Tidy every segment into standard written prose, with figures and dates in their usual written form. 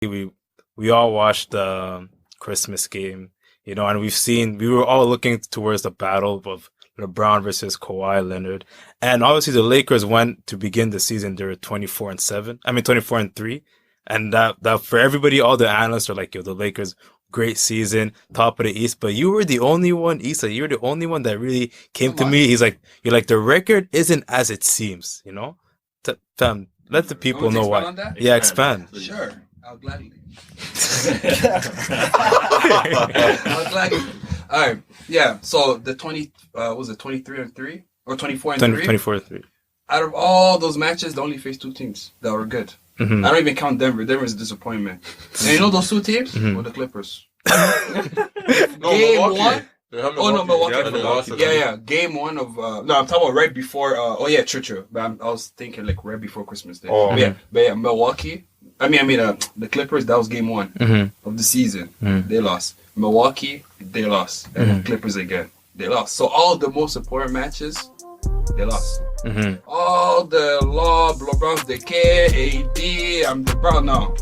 we all watched the Christmas game, and we were all looking towards the battle of LeBron versus Kawhi Leonard, and obviously the Lakers went to begin the season. They were 24-7. I mean 24-3, and that for everybody, all the analysts are like, "Yo, the Lakers." Great season, top of the East, but you were the only one, Issa. You were the only one that really came to me. You're like, the record isn't as it seems, let the people know why. Yeah, expand. Sure, I'll gladly. I'll gladly. All right, yeah. So the 23-3 or 24-3? 24-3. Out of all those matches, they only faced two teams that were good. Mm-hmm. I don't even count Denver. Denver's a disappointment. And you know those two teams? Were the Clippers. Game one. Oh no, Milwaukee. Yeah. Game one of no, I'm talking about right before. True. But I was thinking like right before Christmas Day. Oh. But yeah, Milwaukee. the Clippers. That was game one of the season. They lost. Milwaukee. They lost. And the Clippers again. They lost. So all the most important matches, they lost. All the LeBron's, the AD, I'm LeBron now.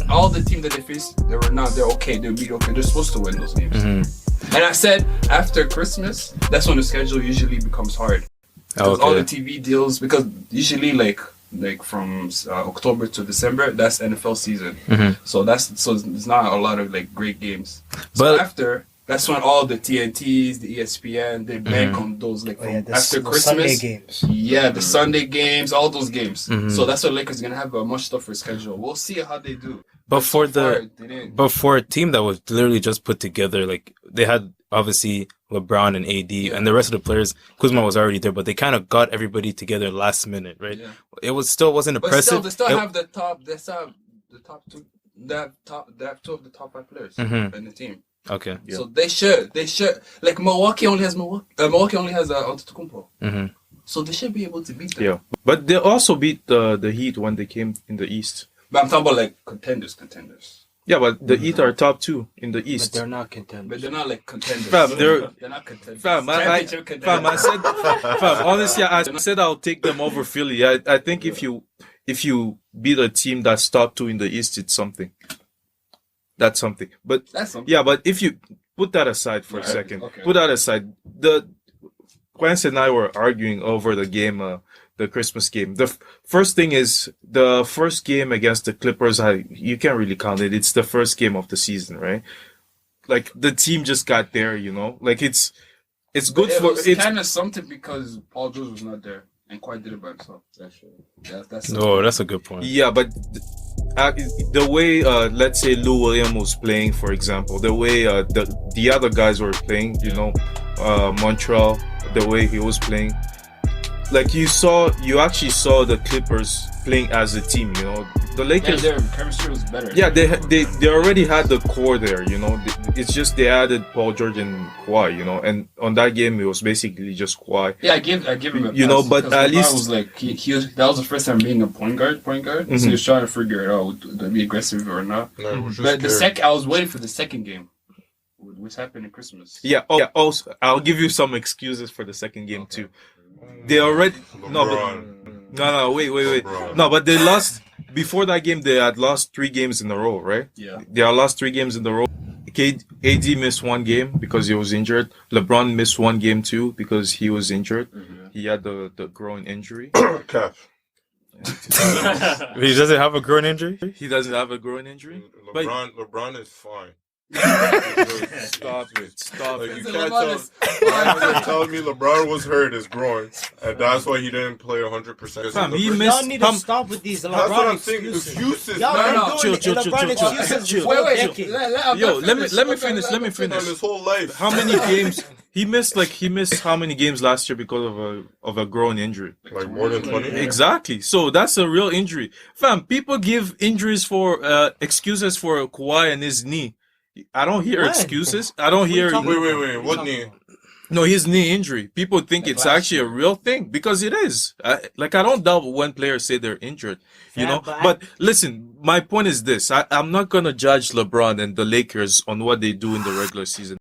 All the team that they faced, they're okay. They're mediocre. They're supposed to win those games. And I said after Christmas, that's when the schedule usually becomes hard. Because all the TV deals, because usually like from October to December, that's NFL season. So there's not a lot of like great games. So after. That's when all the TNTs, the ESPN, they bank on those after Christmas. Sunday games. Yeah, the Sunday games, all those games. So that's why Lakers gonna have a much tougher schedule. We'll see how they do. But for a team that was literally just put together, like they had obviously LeBron and AD and the rest of the players. Kuzma was already there, but they kind of got everybody together last minute, right? Yeah. It wasn't impressive. But still, they still have the top. They still have the top two. They have two of the top 5 players in the team. Okay. Yeah. So they should. Like Milwaukee only has Antetokounmpo. So they should be able to beat them. Yeah, but they also beat the Heat when they came in the East. But I'm talking about like contenders. Yeah, but the Heat are top 2 in the East. But they're not contenders. But they're not like contenders. They're not contenders. Honestly, I said I'll take them over Philly. I think if you beat a team that's top 2 in the East, it's something. That's something. But that's something. Yeah, but if you put that aside for a second, put that aside. Quence and I were arguing over the game, the Christmas game. The first thing is the first game against the Clippers. You can't really count it. It's the first game of the season, right? Like the team just got there, Like it's good for. It's kind of something because Paul George was not there and Kawhi did it by himself. That's Yeah, but. The way, let's say Lou Williams was playing, for example, the way the other guys were playing, Montreal, the way he was playing, like you actually saw the Clippers playing as a team. The Lakers. Their chemistry was better. Yeah, they already had the core there. It's just they added Paul George and Kawhi. And on that game it was basically just Kawhi. Yeah, I give him a pass, but at least was like that was the first time being a point guard. So he was trying to figure it out, to be aggressive or not. But I was waiting for the second game, which happened in Christmas. Yeah. Also, I'll give you some excuses for the second game too. They already wait. LeBron. No, but they lost before that game. They had lost 3 games in a row, right? Yeah. They had lost 3 games in a row. AD missed 1 game because he was injured. LeBron missed 1 game too because he was injured. He had the groin injury. Calf. He doesn't have a groin injury? He doesn't have a groin injury? LeBron is fine. Stop it. You can't tell me LeBron was hurt his groin, and that's why he didn't play 100%. Y'all need to stop with these LeBron excuses. No. Chill. Wait. Yo, let me finish. His whole life. How many games he missed? He missed how many games last year because of a groin injury? Like more than 20. Exactly. So that's a real injury. Fam, people give injuries for excuses for Kawhi and his knee. I don't hear excuses. I don't hear. Wait. What knee? No, his knee injury. People think it's actually a real thing because it is. I don't doubt when players say they're injured, But listen, my point is this: I'm not gonna judge LeBron and the Lakers on what they do in the regular season.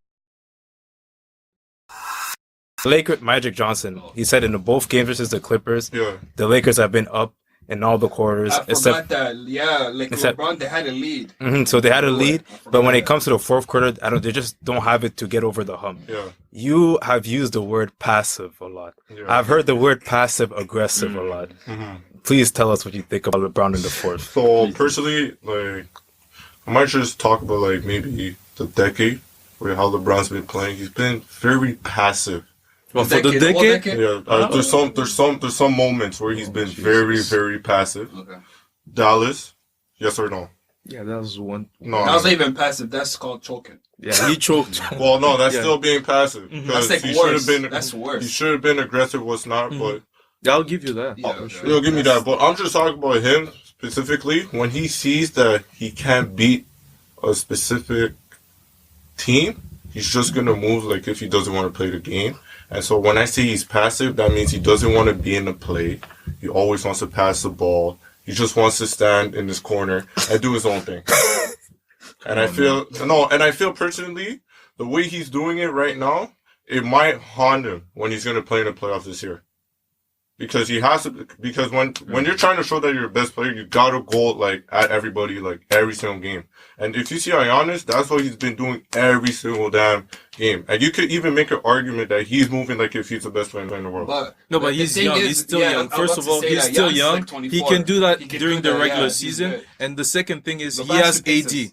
Magic Johnson, he said in both games versus the Clippers, the Lakers have been up in all the quarters. I forgot that. Yeah, like LeBron, they had a lead. So they had a lead, but when it comes to the fourth quarter, they just don't have it to get over the hump. Yeah. You have used the word passive a lot. Yeah. I've heard the word passive aggressive a lot. Please tell us what you think about LeBron in the fourth. So personally, like, I might just talk about like maybe the decade where how LeBron's been playing. He's been very passive. Well, for the decade? Yeah, there's some moments where he's been very, very passive. Okay. Dallas, yes or no? Yeah, that was one. No, That was not even passive. That's called choking. Yeah, he choked. well, no, that's still being passive. That's like he worse. should have been. That's worse. He should have been aggressive. Was not, but Yeah, I'll give you that. Yeah, you'll give me that. But I'm just talking about him specifically when he sees that he can't beat a specific team. He's just gonna move like if he doesn't want to play the game. And so when I say he's passive, that means he doesn't want to be in the play. He always wants to pass the ball. He just wants to stand in this corner and do his own thing. And I feel personally, the way he's doing it right now, it might haunt him when he's going to play in the playoffs this year. Because he has to, because when you're trying to show that you're the best player, you gotta go like at everybody like every single game. And if you see Giannis, that's what he's been doing every single damn game. And you could even make an argument that he's moving like if he's the best player in the world. But he's young. He's still young. First of all, he's still young. Like he can do that during the regular he's season. good. And the second thing is The he has basket AD.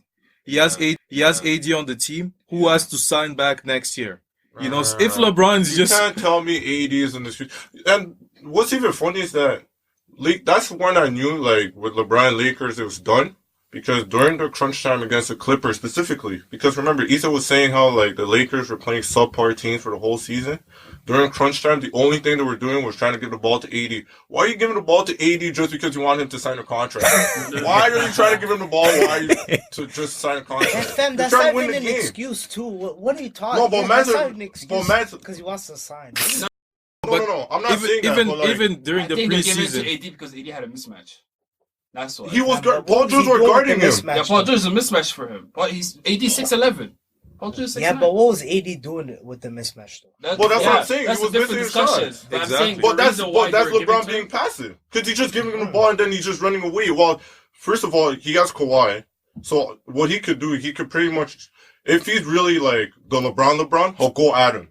He has AD on the team who has to sign back next year. You know, if LeBron's you can't tell me AD is in the street. And what's even funny is that that's when I knew, like, with LeBron Lakers, it was done. Because during the crunch time against the Clippers specifically, because remember, Issa was saying how, like, the Lakers were playing subpar teams for the whole season. During crunch time, the only thing they were doing was trying to give the ball to AD. Why are you giving the ball to AD just because you want him to sign a contract? Why are you trying to give him the ball? Why are you to just sign a contract? And fam, that's not even an excuse too. What are you talking? No, but that's not an excuse because he wants to sign. No. I'm not saying that. But, like, even during the they gave it preseason, to AD because AD had a mismatch. That's why. he was Paul George was guarding him. Yeah, Paul George is a mismatch for him. But he's AD 6'11". Paul George 6'9". Yeah, but what was AD doing with the mismatch though? Well, that's what I'm saying. That's He was a different missing his discussion. shots. But I'm Exactly. saying But the that's reason why you're LeBron giving being to passive. Because he's just giving him the ball and then he's just running away. Well, first of all, he has Kawhi. So what he could do, he could pretty much, if he's really like the LeBron, he'll go at him.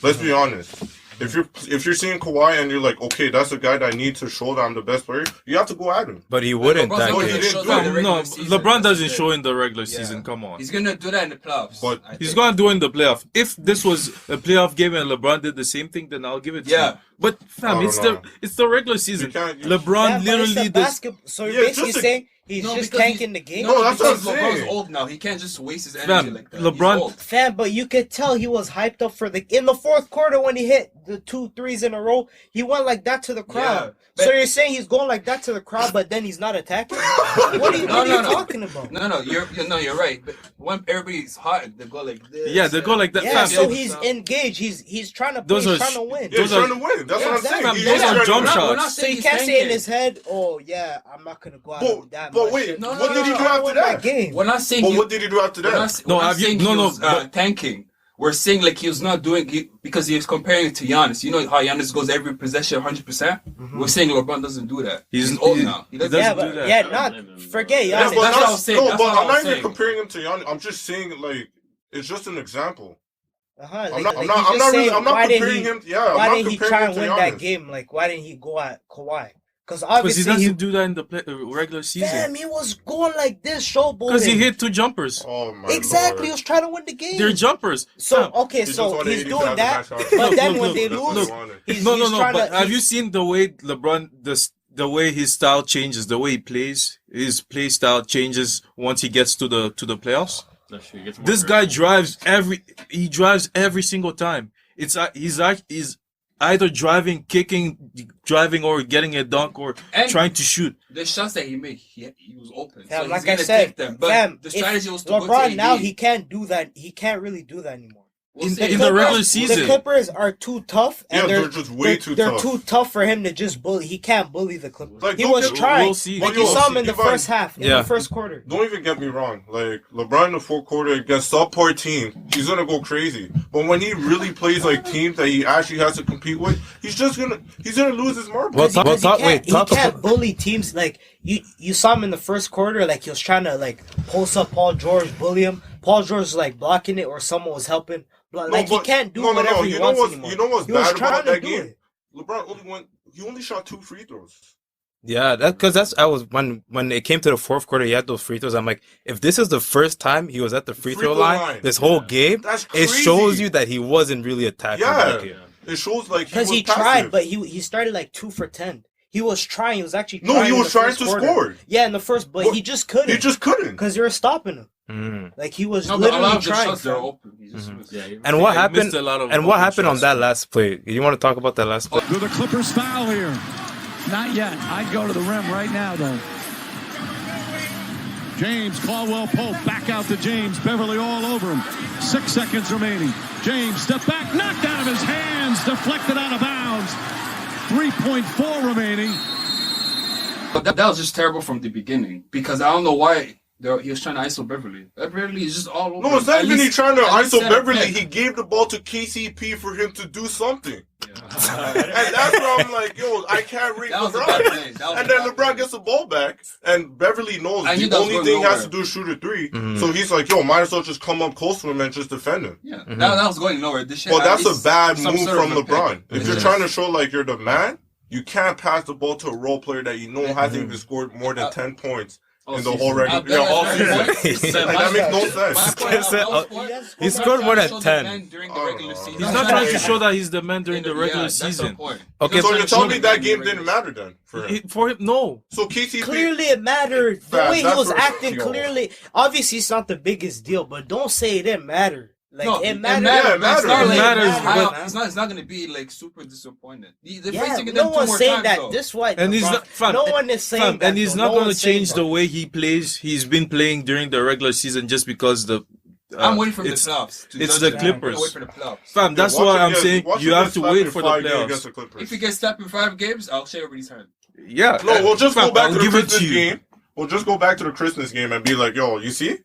Let's be honest. If you're seeing Kawhi and you're like, okay, that's a guy that I need to show that I'm the best player, you have to go at him. But he wouldn't. LeBron's That not he gonna game. didn't show do that it. in the no, regular season. LeBron That's doesn't it. show in the regular Yeah. season. Come on. He's gonna do that in the playoffs. But I He's think. gonna do in the playoff. If this was a playoff game and LeBron did the same thing, then I'll give it to Yeah. him. But I fam, don't know. it's the regular season. can't- LeBron Yeah, but it's literally a does. basketball. So you're Yeah, basically just a- saying he's No, just because tanking the game. No, that's what because I'm LeBron's saying. old now. He can't just waste his energy Fam, like that. LeBron- He's old. Fam, but you could tell he was hyped up for in the fourth quarter when he hit the 2 threes in a row. He went like that to the crowd. but- So you're saying he's going like that to the crowd, but then he's not attacking? What are you talking about? No, you're right. But when everybody's hot, they go like this. Yeah, they go like that. Yeah, Fam, so it- he's engaged. He's trying to play. Those He's are trying to win. yeah, he's Those are- trying to win. That's Yeah, what I'm exactly. saying. Those He's are trying to jump win. shots. We're not So saying you he's can't say in tanking. his head, "Oh yeah, I'm not gonna go out But- with that." but much wait, shit." No, what did he do I after won that? my game. We're not saying. But what did he do after that? No, we're not have you- saying no, he no, was, but- tanking. We're saying like he was not doing it because he was comparing it to Giannis. You know how Giannis goes every possession 100%? We're saying LeBron doesn't do that. He's old now. He doesn't. Yeah, doesn't but do that. yeah, I don't not blame him, forget bro. Giannis. That's what I was saying. No, That's but what I I'm was not even saying. comparing him to Giannis. I'm just saying like it's just an example. Like, I'm not he's just saying, I'm not why didn't comparing he- him. Yeah, Why I'm didn't not he comparing try him and to win Giannis. that game? Like, why didn't he go at Kawhi? Because Because he obviously doesn't do that in the regular damn, season. he was going like this, showboating. Because he hit 2 jumpers. Oh my Exactly, he Lord. was trying to win the game. They're jumpers. So Fam, okay, He just so wanted he's 80 doing to that, have the match but out. then Look, when they That's what lose, he wanted. he's no, trying but to. have you seen the way LeBron, the way his style changes, the way he plays, his play style changes once he gets to the playoffs? That's true. He gets more This guy aggressive. drives every single time. He's either driving or getting a dunk or And- trying to shoot. The shots that he made, he was open. Fam, so like he's I gonna said, take them. But fam, the if strategy was to go to LeBron AD. now he can't do that. He can't really do that anymore. in the regular season. The Clippers are too tough, and they're just way too tough. They're too tough for him to just bully. He can't bully the Clippers. Like, He was trying. we'll see. Like you saw him in the first half, in the first quarter. Don't even get me wrong. Like LeBron in the fourth quarter against subpar team, he's gonna go crazy. But when he really plays like teams that he actually has to compete with, he's gonna lose his marbles. He can't bully teams. Like you saw him in the first quarter. Like he was trying to like post up Paul George, bully him. Paul George was like blocking it, or someone was helping. Like he can't do whatever he wants anymore. You know what's bad about that game? LeBron only shot 2 free throws. Yeah, I was when it came to the fourth quarter, he had those free throws. I'm like, if this is the first time he was at the free throw line this whole game, that's it crazy. shows you that he wasn't really attacking. It shows like because he tried, but he started like 2 for 10. He was trying. He was actually trying. No, he was trying to score. Yeah, in the first, but he just couldn't. He just couldn't because you were stopping him. Like he was literally trying. And what happened? And what happened on that last play? You want to talk about that last play? Do the Clippers foul here? Not yet. I'd go to the rim right now, though. James, Caldwell Pope, back out to James. Beverly all over him. 6 seconds remaining. James, step back, knocked out of his hands, deflected out of bounds. 3.4 remaining. But that was just terrible from the beginning because I don't know why he was trying to ISO Beverly. Beverly is just all over. No, it's not even he trying to ISO Beverly. He gave the ball to KCP for him to do something. And that's where I'm like, yo, I can't read LeBron. And then LeBron gets the ball back, and Beverly knows the only thing he has to do is shoot a 3. So he's like, yo, might as well just come up close to him and just defend him. Yeah, that was going nowhere. Well, that's a bad move from LeBron. If you're trying to show like you're the man, you can't pass the ball to a role player that you know hasn't even scored more than 10 points. In the whole regular all season. Like, that makes no sense. He scored more than 10. He's not trying to show that he's the man during the regular season. Okay, so you tell me that game didn't matter then for him? For him, no. So KCP clearly it mattered. The way he was acting, clearly. Obviously, it's not the biggest deal, but don't say it didn't matter. Like no, it matters. Yeah, it matters. It's not gonna be like super disappointed. No one's saying that. This white. And he's not. No one is saying that. And he's not going to change the way he plays. He's been playing during the regular season just because the. I'm waiting for the playoffs. It's the Clippers. Wait for the playoffs. Fam, that's why I'm saying you have to wait for the playoffs. If he gets slapped in 5 games, I'll shake everybody's hand. Yeah. No, we'll just go back to the Christmas game. We'll just go back to the Christmas game and be like, yo, you see?